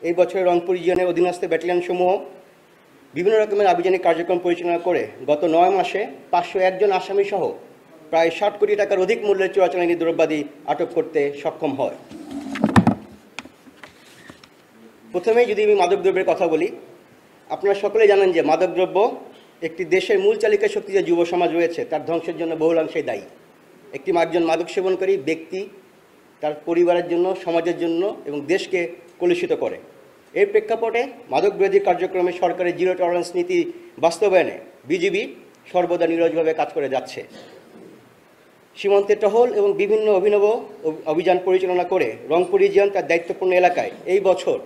এই বছর রংপুর রিজিয়নের অধীনস্থ ব্যাটালিয়নসমূহ বিভিন্ন রকমের আভিযানিক কার্যক্রম পরিচালনা করে গত 9 মাসে 501 জন আসামি সহ প্রায় 60 কোটি টাকার অধিক মূল্যের চোরাচালানি দ্রব্যাদি আটক করতে সক্ষম হয়। প্রথমেই যদি আমি মাদকদ্রব্যের কথা বলি, আপনারা সকলেই জানেন যে মাদকদ্রব্য একটি দেশের মূল চালিকা শক্তি যে যুব সমাজ রয়েছে তার ধ্বংসের জন্য বহুলাংশেই দায়ী। একজন মাদক সেবনকারী ব্যক্তি তার পরিবারের জন্য, সমাজের জন্য এবং দেশকে কলুষিত করে। এর প্রেক্ষাপটে মাদক বিরোধী কার্যক্রমে সরকারের জিরো টলারেন্স নীতি বাস্তবায়নে বিজিবি সর্বদা নিরলসভাবে কাজ করে যাচ্ছে। সীমান্তে টহল এবং বিভিন্ন অভিনব অভিযান পরিচালনা করে রংপুর রিজিয়ন তার দায়িত্বপূর্ণ এলাকায় এই বছর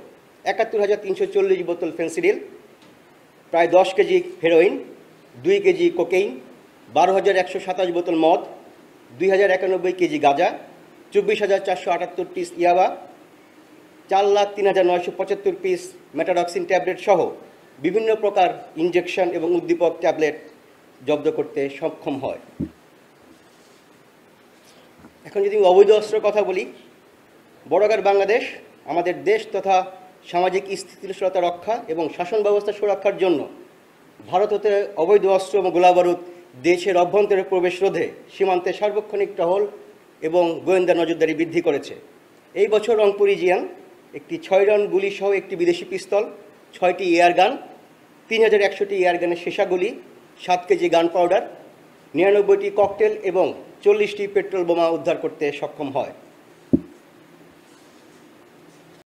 ৭১,৩৪০ বোতল ফেন্সিডিল, প্রায় 10 কেজি হেরোইন, 2 কেজি কোকেইন, 12,127 বোতল মদ, 2,091 কেজি গাঁজা, 24,478 পিস ইয়াবা, 4,03,975 পিস মেটাডক্সিন ট্যাবলেট সহ বিভিন্ন প্রকার ইনজেকশন এবং উদ্দীপক ট্যাবলেট জব্দ করতে সক্ষম হয়। এখন যদি অবৈধ অস্ত্রের কথা বলি, বর্ডার বাংলাদেশ আমাদের দেশ তথা সামাজিক স্থিতিশীলতা রক্ষা এবং শাসন ব্যবস্থা সুরক্ষার জন্য ভারত হতে অবৈধ অস্ত্র এবং গোলাবারুদ দেশের অভ্যন্তরে প্রবেশ রোধে সীমান্তে সার্বক্ষণিক টহল এবং গোয়েন্দা নজরদারি বৃদ্ধি করেছে। এই বছর রংপুর রিজিয়ন একটি 6 রাউন্ড গুলি সহ একটি বিদেশি পিস্তল, 6টি এয়ারগান, 3,100টি এয়ারগানের সীসাগুলি, 7 কেজি গান পাউডার, 99টি ককটেল এবং 40টি পেট্রোল বোমা উদ্ধার করতে সক্ষম হয়।